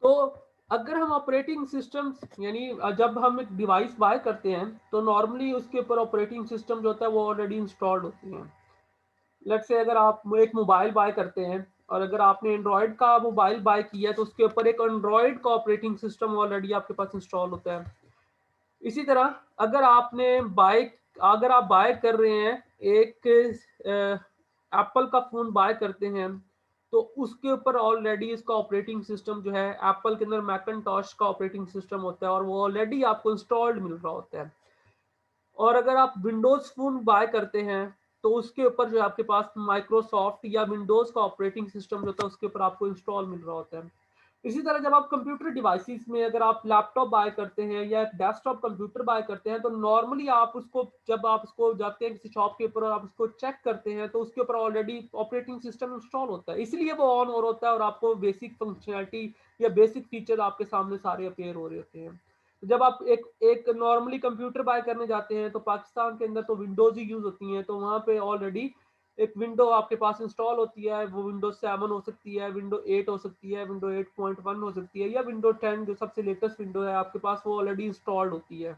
तो अगर हम ऑपरेटिंग सिस्टम यानी जब हम एक डिवाइस बाय करते हैं तो नॉर्मली उसके ऊपर ऑपरेटिंग सिस्टम जो होता है वो ऑलरेडी इंस्टॉल्ड होती है। लेट्स से अगर आप एक मोबाइल बाय करते हैं और अगर आपने एंड्रॉयड का मोबाइल बाय किया है तो उसके ऊपर एक एंड्रॉयड का ऑपरेटिंग सिस्टम ऑलरेडी आपके पास इंस्टॉल होता है। इसी तरह अगर आपने बाइक अगर आप बाय कर रहे हैं एक एप्पल का फोन बाय करते हैं तो उसके ऊपर ऑलरेडी इसका ऑपरेटिंग सिस्टम जो है एप्पल के अंदर मैकनटॉश का ऑपरेटिंग सिस्टम होता है और वो ऑलरेडी आपको इंस्टॉल्ड मिल रहा होता है। और अगर आप विंडोज फोन बाय करते हैं तो उसके ऊपर जो आपके पास माइक्रोसॉफ्ट या विंडोज का ऑपरेटिंग सिस्टम जो होता है उसके ऊपर आपको इंस्टॉल मिल रहा होता है। इसी तरह जब आप कंप्यूटर डिवाइसेस में अगर आप लैपटॉप बाय करते हैं या डेस्कटॉप कंप्यूटर बाय करते हैं तो नॉर्मली आप उसको जब आप उसको जाते हैं किसी शॉप के ऊपर और आप उसको चेक करते हैं तो उसके ऊपर ऑलरेडी ऑपरेटिंग सिस्टम इंस्टॉल होता है, इसलिए वो ऑन और होता है और आपको बेसिक फंक्शनैलिटी या बेसिक फीचर आपके सामने सारे अपेयर हो रहे होते हैं। तो जब आप एक एक नॉर्मली कंप्यूटर बाय करने जाते हैं तो पाकिस्तान के अंदर तो विंडोज ही यूज होती हैं, तो वहां पे ऑलरेडी एक विंडो आपके पास इंस्टॉल होती है। वो विंडोज 7 हो सकती है, विंडो 8 हो सकती है, विंडो 8.1 हो सकती है या विंडो 10 जो सबसे लेटेस्ट विंडो है आपके पास वो ऑलरेडी इंस्टॉल्ड होती है।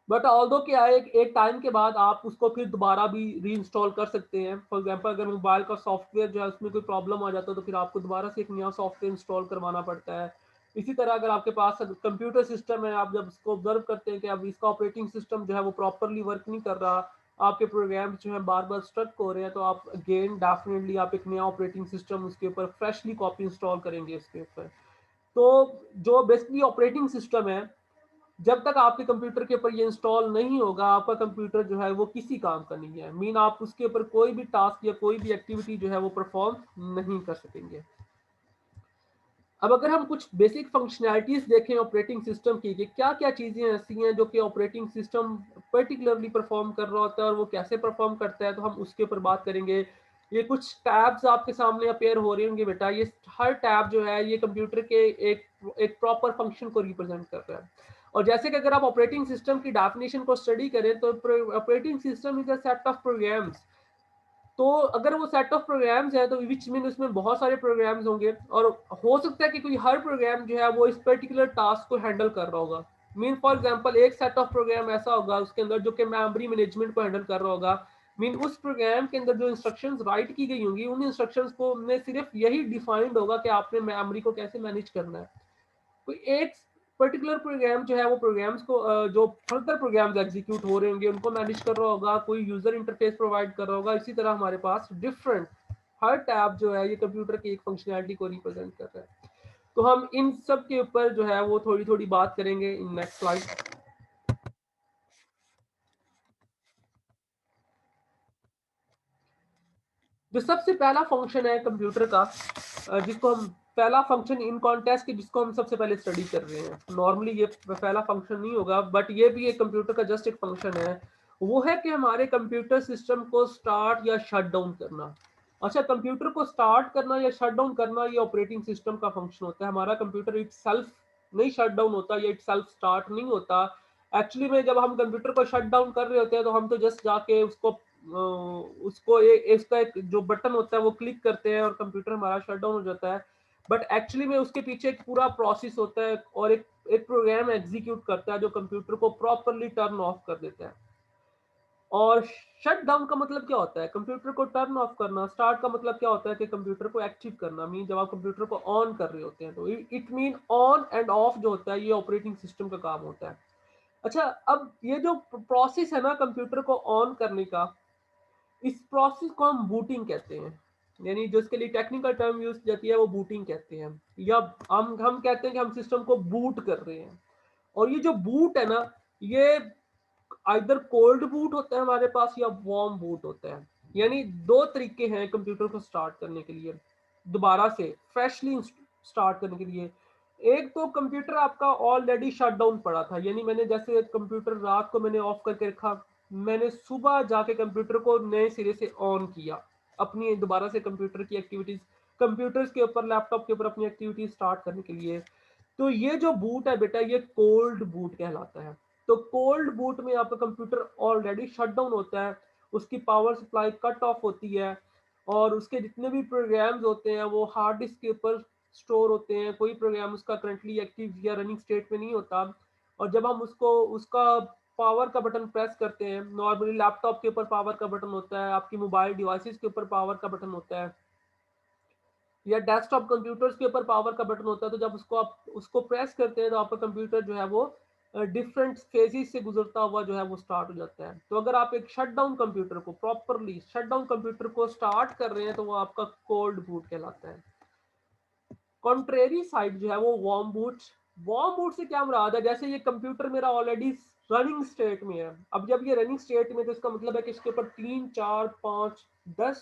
बट ऑल्दो क्या है एक टाइम के बाद आप उसको फिर दोबारा भी री इंस्टॉल कर सकते हैं। फॉर एग्जाम्पल अगर मोबाइल का सॉफ्टवेयर जो है उसमें कोई प्रॉब्लम आ जाता है तो फिर आपको दोबारा से एक नया सॉफ्टवेयर इंस्टॉल करवाना पड़ता है। इसी तरह अगर आपके पास कंप्यूटर सिस्टम है, आप जब उसको ऑब्जर्व करते हैं कि अब इसका ऑपरेटिंग सिस्टम जो है वो प्रॉपरली वर्क नहीं कर रहा, आपके प्रोग्राम जो है बार बार स्ट्रक हो रहे हैं, तो आप अगेन डेफिनेटली आप एक नया ऑपरेटिंग सिस्टम उसके ऊपर फ्रेशली कॉपी इंस्टॉल करेंगे उसके ऊपर। तो जो बेसिकली ऑपरेटिंग सिस्टम है जब तक आपके कंप्यूटर के ऊपर ये इंस्टॉल नहीं होगा आपका कंप्यूटर जो है वो किसी काम का नहीं है। मीन आप उसके ऊपर कोई भी टास्क या कोई भी एक्टिविटी जो है वो परफॉर्म नहीं कर सकेंगे। अब अगर हम कुछ बेसिक फंक्शनैलिटीज देखें ऑपरेटिंग सिस्टम की कि क्या क्या चीजें ऐसी हैं जो कि ऑपरेटिंग सिस्टम पर्टिकुलरली परफॉर्म कर रहा होता है और वो कैसे परफॉर्म करता है, तो हम उसके ऊपर बात करेंगे। ये कुछ टैब्स आपके सामने अपेयर हो रहे होंगे बेटा, ये हर टैब जो है ये कंप्यूटर के एक एक प्रॉपर फंक्शन को रिप्रेजेंट कर रहा है। और जैसे कि अगर आप ऑपरेटिंग सिस्टम की डेफिनेशन को स्टडी करें तो operating system is a set of programs. तो अगर वो सेट ऑफ प्रोग्राम्स है तो विच मीन उसमें बहुत सारे प्रोग्राम्स होंगे और हो सकता है कि कोई हर प्रोग्राम जो है वो इस पर्टिकुलर टास्क को हैंडल कर रहा होगा। मीन फॉर एग्जांपल एक सेट ऑफ प्रोग्राम ऐसा होगा उसके अंदर जो कि मेमोरी मैनेजमेंट को हैंडल कर रहा होगा। मीन उस प्रोग्राम के अंदर जो इंस्ट्रक्शंस राइट की गई होंगी उन इंस्ट्रक्शंस को में सिर्फ यही डिफाइंड होगा कि आपने मेमोरी को कैसे मैनेज करना है। कोई एक पर्टिकुलर प्रोग्राम जो है वो प्रोग्राम्स को जो फर्दर प्रोग्राम्स एग्जीक्यूट हो रहे होंगे उनको मैनेज कर रहा होगा, कोई यूजर इंटरफेस प्रोवाइड कर रहा होगा। इसी तरह हमारे पास डिफरेंट हर टैब जो है ये कंप्यूटर की एक फंक्शनैलिटी को रिप्रेजेंट कर रहा है। तो हम इन सब के ऊपर जो है वो थोड़ी थोड़ी बात करेंगे इन नेक्स्ट स्लाइड। जो सबसे पहला फंक्शन है कंप्यूटर का जिसको हम पहला फंक्शन इन कॉन्टेस्ट की जिसको हम सबसे पहले स्टडी कर रहे हैं, नॉर्मली ये पहला फंक्शन नहीं होगा बट ये भी एक कंप्यूटर का जस्ट एक फंक्शन है। वो है कि हमारे कंप्यूटर सिस्टम को स्टार्ट या शट डाउन करना। अच्छा, कंप्यूटर को स्टार्ट करना या शट डाउन करना ये ऑपरेटिंग सिस्टम का फंक्शन होता है। हमारा कंप्यूटर इट सेल्फ नहीं शट डाउन होता या इट सेल्फ स्टार्ट नहीं होता। एक्चुअली में जब हम कंप्यूटर को शट डाउन कर रहे होते हैं तो हम तो जस्ट जाके उसको इसका एक जो बटन होता है वो क्लिक करते हैं और कंप्यूटर हमारा शट डाउन हो जाता है। बट एक्चुअली में उसके पीछे एक पूरा प्रोसेस होता है और एक प्रोग्राम एग्जीक्यूट करता है जो कंप्यूटर को प्रॉपरली टर्न ऑफ कर देता है। और शट डाउन का मतलब क्या होता है? कंप्यूटर को टर्न ऑफ करना। स्टार्ट का मतलब क्या होता है कि कंप्यूटर को एक्टिव करना। मीन जब आप कंप्यूटर को ऑन कर रहे होते हैं तो it mean on end of जो होता है ये ऑपरेटिंग सिस्टम का काम होता है। अच्छा, अब ये जो प्रोसेस है ना कंप्यूटर को ऑन करने का, इस प्रोसेस को हम बूटिंग कहते हैं। यानी जो इसके लिए टेक्निकल टर्म यूज की जाती है वो बूटिंग कहते हैं। या हम कहते हैं कि हम सिस्टम को बूट कर रहे हैं। और ये जो बूट है ना, ये आइदर कोल्ड बूट होता है हमारे पास या वार्म बूट होता है। यानी दो तरीके हैं कंप्यूटर को स्टार्ट करने के लिए, दोबारा से फ्रेशली स्टार्ट करने के लिए। एक तो कंप्यूटर आपका ऑलरेडी शट डाउन पड़ा था, यानी मैंने जैसे कंप्यूटर रात को मैंने ऑफ करके रखा, मैंने सुबह जाके कंप्यूटर को नए सिरे से ऑन किया, अपनी दोबारा से कंप्यूटर की एक्टिविटीज कंप्यूटर्स के ऊपर लैपटॉप के ऊपर अपनी एक्टिविटीज स्टार्ट करने के लिए। तो ये जो बूट है बेटा ये कोल्ड बूट कहलाता है। तो कोल्ड बूट में आपका कंप्यूटर ऑलरेडी शट डाउन होता है, उसकी पावर सप्लाई कट ऑफ होती है और उसके जितने भी प्रोग्राम्स होते हैं वो हार्ड डिस्क के ऊपर स्टोर होते हैं, कोई प्रोग्राम उसका करंटली एक्टिव या रनिंग स्टेट में नहीं होता, और जब हम उसको उसका पावर का बटन प्रेस करते हैं, नॉर्मली लैपटॉप के ऊपर पावर का बटन होता है, आपकी मोबाइल डिवाइसेस के ऊपर पावर का बटन होता है, या डेस्कटॉप कंप्यूटर्स के ऊपर पावर का बटन होता है, तो जब उसको आप उसको प्रेस करते हैं तो आपका कंप्यूटर जो है वो डिफरेंट फेजेस से गुजरता हुआ जो है वो स्टार्ट हो जाता है। तो अगर आप एक शटडाउन कंप्यूटर को प्रॉपरली शटडाउन कंप्यूटर को स्टार्ट कर रहे हैं तो वो आपका कोल्ड बूट कहलाता है। कॉन्ट्रेरी साइड जो है वो वार्म बूट। वार्म बूट से क्या मुराद है, जैसे ये कंप्यूटर मेरा ऑलरेडी रनिंग स्टेट में है, अब जब ये रनिंग स्टेट में तो इसका मतलब है कि इसके ऊपर 3 4 5 10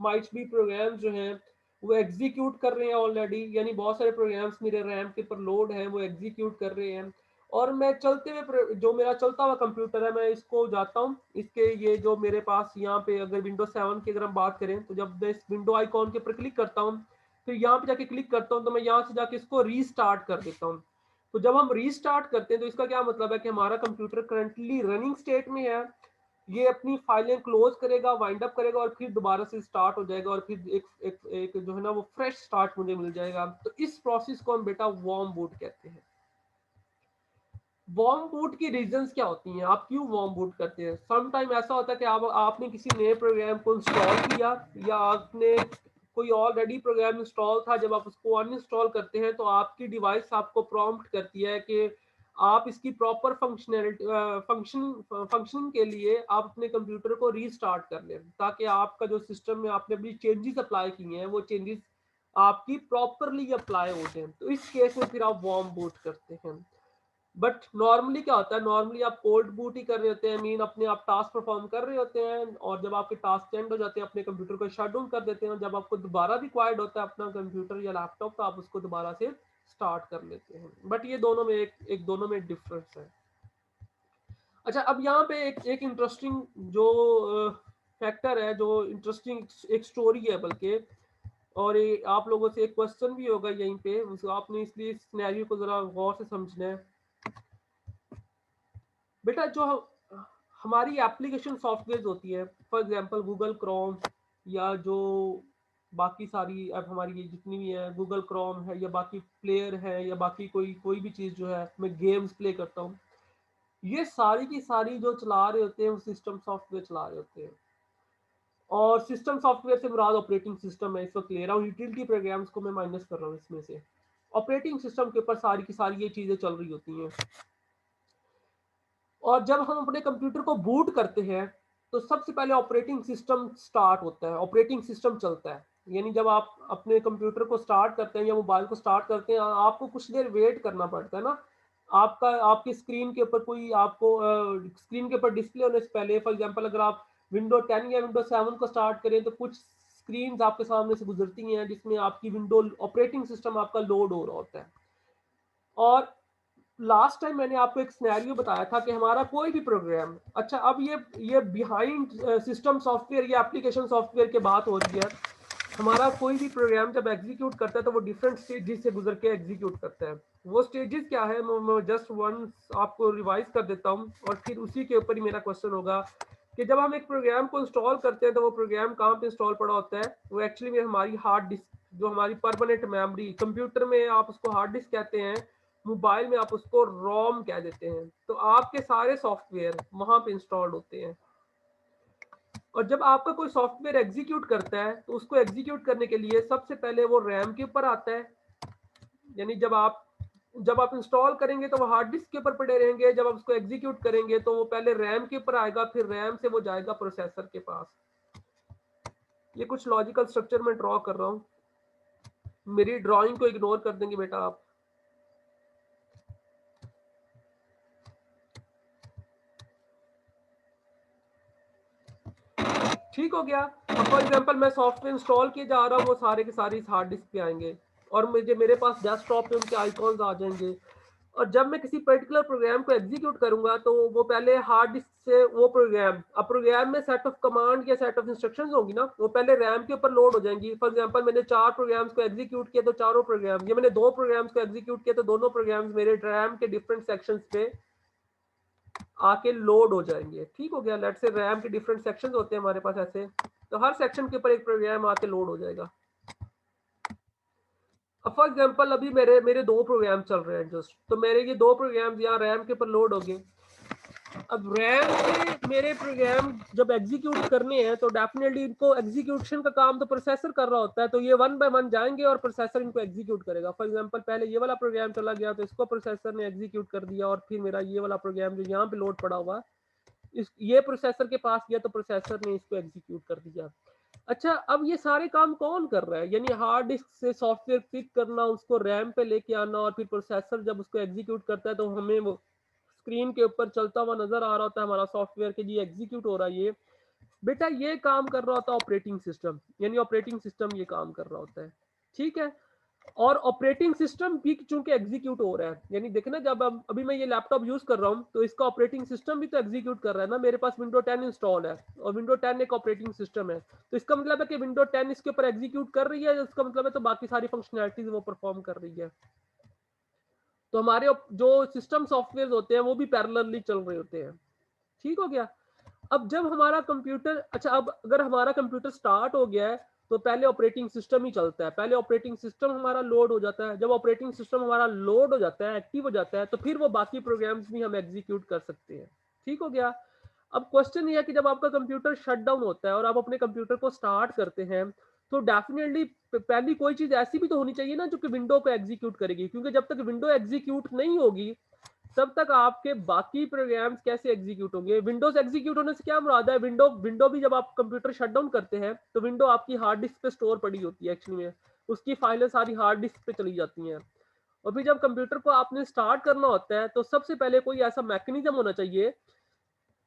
माइट भी प्रोग्राम्स जो हैं वो एग्जीक्यूट कर रहे हैं ऑलरेडी, यानी बहुत सारे प्रोग्राम्स मेरे रैम के ऊपर लोड हैं, वो एग्जीक्यूट कर रहे हैं, और मैं चलते हुए जो मेरा चलता हुआ कंप्यूटर है, मैं इसको जाता हूँ इसके ये जो मेरे पास यहाँ पे अगर विंडोज 7 की अगर हम बात करें तो जब मैं इस विंडो आइकॉन के ऊपर क्लिक करता हूँ, फिर यहाँ पे जाके क्लिक करता हूँ, तो मैं यहाँ से जाके इसको रीस्टार्ट कर देता हूँ। तो जब हम रीस्टार्ट करते हैं तो इसका क्या मतलब है कि हमारा कंप्यूटर करंटली रनिंग स्टेट में है, ये अपनी फाइलें क्लोज करेगा, वाइंड अप करेगा और फिर दोबारा से स्टार्ट हो जाएगा, और फिर एक जो है ना वो फ्रेश स्टार्ट मुझे मिल जाएगा। तो इस प्रोसेस को हम बेटा वार्म बूट कहते हैं। वार्म बूट की रीजंस क्या होती हैं, आप क्यों वार्म बूट करते हैं? सम टाइम ऐसा होता है कि आपने किसी नए प्रोग्राम को इंस्टॉल किया, या आपने कोई ऑलरेडी प्रोग्राम इंस्टॉल था, जब आप उसको अनइंस्टॉल करते हैं तो आपकी डिवाइस आपको प्रॉम्प्ट करती है कि आप इसकी प्रॉपर फंक्शनिंग के लिए आप अपने कंप्यूटर को रीस्टार्ट कर लें, ताकि आपका जो सिस्टम में आपने अपनी चेंजेस अप्लाई किए हैं वो चेंजेस आपकी प्रॉपरली अप्लाई होते हैं। तो इस केस में फिर आप वार्म बूट करते हैं। बट नॉर्मली क्या होता है, नॉर्मली आप कोल्ड बूट ही कर रहे होते हैं, मीन अपने आप टास्क परफॉर्म कर रहे होते हैं, और जब आपके टास्क एंड हो जाते हैं अपने कंप्यूटर को शट डाउन कर देते हैं, जब आपको दोबारा रिक्वायर्ड होता है अपना कंप्यूटर या लैपटॉप तो आप उसको दोबारा से स्टार्ट कर लेते हैं। बट ये दोनों में एक दोनों में डिफरेंस है। अच्छा, अब यहाँ पे एक इंटरेस्टिंग जो फैक्टर है, जो इंटरेस्टिंग एक स्टोरी है बल्कि, और ये आप लोगों से एक क्वेश्चन भी होगा यहीं पे, उसको आपने इसलिए इस सिनेरियो को जरा गौर से समझना है बेटा। जो हमारी एप्लीकेशन सॉफ्टवेयर होती है, फॉर एग्जांपल गूगल क्रोम, या जो बाकी सारी ऐप हमारी ये जितनी भी है, गूगल क्रोम है या बाकी प्लेयर है या बाकी कोई कोई भी चीज़ जो है मैं गेम्स प्ले करता हूँ, ये सारी की सारी जो चला रहे होते हैं वो सिस्टम सॉफ्टवेयर चला रहे होते हैं। और सिस्टम सॉफ्टवेयर से मुराद ऑपरेटिंग सिस्टम है, इस वक्त ले रहा हूँ, यूटिलिटी प्रोग्राम्स को मैं माइनस कर रहा हूँ इसमें से। ऑपरेटिंग सिस्टम के ऊपर सारी की सारी ये चीज़ें चल रही होती हैं। और जब हम अपने कंप्यूटर को बूट करते हैं तो सबसे पहले ऑपरेटिंग सिस्टम स्टार्ट होता है, ऑपरेटिंग सिस्टम चलता है। यानी जब आप अपने कंप्यूटर को स्टार्ट करते हैं या मोबाइल को स्टार्ट करते हैं, आपको कुछ देर वेट करना पड़ता है ना। आपका आपकी स्क्रीन के ऊपर कोई आपको स्क्रीन के ऊपर डिस्प्ले होने से पहले, फॉर एग्जांपल अगर आप विंडो 10 या विंडो 7 को स्टार्ट करें तो कुछ स्क्रीन आपके सामने से गुजरती हैं जिसमें आपकी विंडो ऑपरेटिंग सिस्टम आपका लोड हो रहा होता है। और लास्ट टाइम मैंने आपको एक सिनेरियो बताया था कि हमारा कोई भी प्रोग्राम, अच्छा अब ये बिहाइंड सिस्टम सॉफ्टवेयर या एप्लीकेशन सॉफ्टवेयर की बात हो रही है, हमारा कोई भी प्रोग्राम जब एग्जीक्यूट करता है तो वो डिफरेंट स्टेजेस से गुजर के एग्जीक्यूट करता है। वो स्टेजेस क्या है, मैं जस्ट वन आपको रिवाइज कर देता हूँ और फिर उसी के ऊपर ही मेरा क्वेश्चन होगा कि जब हम एक प्रोग्राम को इंस्टॉल करते हैं तो वो प्रोग्राम कहाँ पे इंस्टॉल पड़ा होता है, वो एक्चुअली में हमारी हार्ड डिस्क, जो हमारी परमानेंट मेमोरी, कंप्यूटर में आप उसको हार्ड डिस्क कहते हैं, मोबाइल में आप उसको रोम कह देते हैं। तो आपके सारे सॉफ्टवेयर वहां पे इंस्टॉल्ड होते हैं। और जब आपका कोई सॉफ्टवेयर एग्जीक्यूट करता है तो उसको एग्जीक्यूट करने के लिए सबसे पहले वो रैम के ऊपर आता है, यानी जब आप इंस्टॉल करेंगे तो वो हार्ड डिस्क के ऊपर पड़े रहेंगे, जब आप उसको एग्जीक्यूट करेंगे तो वो पहले रैम के ऊपर आएगा, फिर रैम से वो जाएगा प्रोसेसर के पास। ये कुछ लॉजिकल स्ट्रक्चर में ड्रॉ कर रहा हूँ, मेरी ड्राइंग को इग्नोर कर देंगे बेटा आप। ठीक हो गया। अब फॉर एग्जांपल मैं सॉफ्टवेयर इंस्टॉल किए जा रहा हूँ, वो सारे के सारे इस हार्ड डिस्क पे आएंगे और मेरे पास डेस्कटॉप पे उनके आइकॉन्स आ जाएंगे। और जब मैं किसी पर्टिकुलर प्रोग्राम को एग्जीक्यूट करूंगा तो वो पहले हार्ड डिस्क से वो प्रोग्राम में सेट ऑफ कमांड या सेट ऑफ इंस्ट्रक्शंस होंगी ना, वो पहले रैम के ऊपर लोड हो जाएंगी। फॉर एग्जांपल मैंने 4 प्रोग्राम्स को एग्जीक्यूट किया तो चारों प्रोग्राम, या मैंने 2 प्रोग्राम्स को एग्जीक्यूट किया तो दोनों प्रोग्राम्स मेरे रैम के डिफरेंट सेक्शंस पे आके लोड हो जाएंगे। ठीक हो गया। लेट्स से रैम के डिफरेंट सेक्शंस होते हैं हमारे पास ऐसे, तो हर सेक्शन के ऊपर एक प्रोग्राम आके लोड हो जाएगा। फॉर एग्जांपल अभी मेरे मेरे दो प्रोग्राम चल रहे हैं जस्ट, तो मेरे ये दो प्रोग्राम यहाँ रैम के ऊपर लोड हो गए। अब रैम पे मेरे प्रोग्राम जब एग्जीक्यूट करने हैं तो डेफिनेटली इनको एग्जीक्यूशन का काम तो प्रोसेसर कर रहा होता है, तो ये वन बाय वन जाएंगे और प्रोसेसर इनको एग्जीक्यूट करेगा। फॉर एग्जांपल पहले ये वाला प्रोग्राम चला गया तो इसको प्रोसेसर ने एग्जीक्यूट कर दिया, और फिर मेरा ये वाला प्रोग्राम जो यहाँ पे लोड पड़ा हुआ इस ये प्रोसेसर के पास गया तो प्रोसेसर ने इसको एग्जीक्यूट कर दिया। अच्छा, अब ये सारे काम कौन कर रहा है? यानी हार्ड डिस्क से सॉफ्टवेयर पिक करना, उसको रैम पे लेके आना, और फिर प्रोसेसर जब उसको एग्जीक्यूट करता है तो हमें वो स्क्रीन के ऊपर चलता हुआ नजर आ रहा होता है हमारा सॉफ्टवेयर के जी एग्जीक्यूट हो रहा है। ये बेटा ये काम कर रहा होता है ऑपरेटिंग सिस्टम, यानी ऑपरेटिंग सिस्टम ये काम कर रहा होता है। ठीक है, और ऑपरेटिंग सिस्टम भी चूंकि एग्जीक्यूट हो रहा है, यानी देखे ना जब अभी मैं ये लैपटॉप यूज कर रहा हूँ तो इसका ऑपरेटिंग सिस्टम भी तो एग्जीक्यूट कर रहा है ना। मेरे पास विंडो 10 इंस्टॉल है और विंडो 10 एक ऑपरेटिंग सिस्टम है, तो इसका मतलब है कि विंडो 10 इसके ऊपर एग्जीक्यूट कर रही है, इसका मतलब है तो बाकी सारी फंक्शनैलिटीज वो परफॉर्म कर रही है। तो हमारे जो सिस्टम सॉफ्टवेयर होते हैं वो भी पैरेलली चल रहे होते हैं। ठीक हो गया। अब जब हमारा कंप्यूटर, अच्छा अब अगर हमारा कंप्यूटर स्टार्ट हो गया है तो पहले ऑपरेटिंग सिस्टम ही चलता है, पहले ऑपरेटिंग सिस्टम हमारा लोड हो जाता है। जब ऑपरेटिंग सिस्टम हमारा लोड हो जाता है, एक्टिव हो जाता है, तो फिर वो बाकी प्रोग्राम्स भी हम एग्जीक्यूट कर सकते हैं। ठीक हो गया। अब क्वेश्चन ये है कि जब आपका कंप्यूटर शट डाउन होता है और आप अपने कंप्यूटर को स्टार्ट करते हैं तो डेफिनेटली पहली कोई चीज ऐसी भी तो होनी चाहिए ना जो कि विंडो को एग्जीक्यूट करेगी, क्योंकि जब तक विंडो एग्जीक्यूट नहीं होगी तब तक आपके बाकी प्रोग्राम्स कैसे एग्जीक्यूट होंगे। विंडोज एग्जीक्यूट होने से क्या मुराद है? विंडो विंडो भी जब आप कंप्यूटर शट डाउन करते हैं तो विंडो आपकी हार्ड डिस्क पे स्टोर पड़ी होती है, एक्चुअली में उसकी फाइलें सारी हार्ड डिस्क पे चली जाती हैं। और फिर जब कंप्यूटर को आपने स्टार्ट करना होता है तो सबसे पहले कोई ऐसा मैकेनिज्म होना चाहिए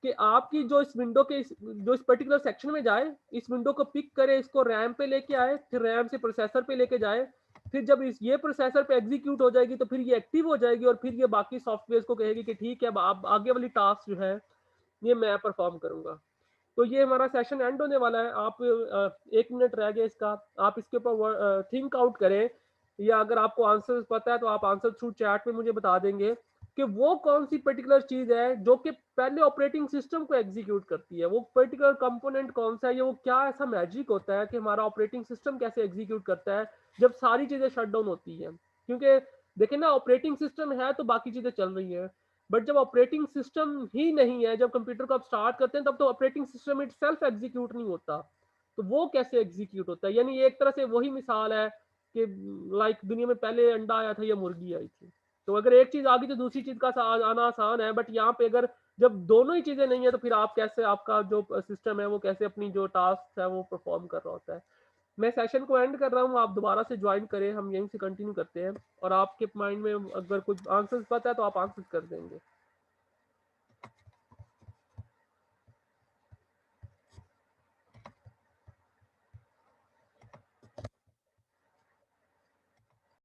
कि आपकी जो इस विंडो के जो इस पर्टिकुलर सेक्शन में जाए, इस विंडो को पिक करे, इसको रैम पे लेके आए, फिर रैम से प्रोसेसर पे लेके जाए, फिर जब इस ये प्रोसेसर पे एग्जीक्यूट हो जाएगी तो फिर ये एक्टिव हो जाएगी और फिर ये बाकी सॉफ्टवेयर को कहेगी कि ठीक है अब आप आगे वाली टास्क जो है ये मैं परफॉर्म करूंगा। तो ये हमारा सेशन एंड होने वाला है। आप 1 मिनट रह गया इसका, आप इसके ऊपर थिंक आउट करें, या अगर आपको आंसर पता है तो आप आंसर थ्रू चैट में मुझे बता देंगे कि वो कौन सी पर्टिकुलर चीज है जो कि पहले ऑपरेटिंग सिस्टम को एग्जीक्यूट करती है। वो पर्टिकुलर कंपोनेंट कौन सा है, ये वो क्या ऐसा मैजिक होता है कि हमारा ऑपरेटिंग सिस्टम कैसे एग्जीक्यूट करता है जब सारी चीजें शट डाउन होती है। क्योंकि देखिए ना, ऑपरेटिंग सिस्टम है तो बाकी चीजें चल रही हैं, बट जब ऑपरेटिंग सिस्टम ही नहीं है, जब कंप्यूटर को आप स्टार्ट करते हैं तब तो operating system it self execute नहीं होता, तो वो कैसे एग्जीक्यूट होता है। यानी ये एक तरह से वही मिसाल है कि लाइक दुनिया में पहले अंडा आया था या मुर्गी आई थी। तो अगर एक चीज आ गई तो दूसरी चीज का आना आसान है, बट यहाँ पे अगर जब दोनों ही चीजें नहीं है तो फिर आप कैसे, आपका जो सिस्टम है वो कैसे अपनी जो टास्क है वो परफॉर्म कर रहा होता है। मैं सेशन को एंड कर रहा हूँ, आप दोबारा से ज्वाइन करें, हम यहीं से कंटिन्यू करते हैं, और आपके माइंड में अगर कुछ आंसर्स पता है तो आप आंसर कर देंगे।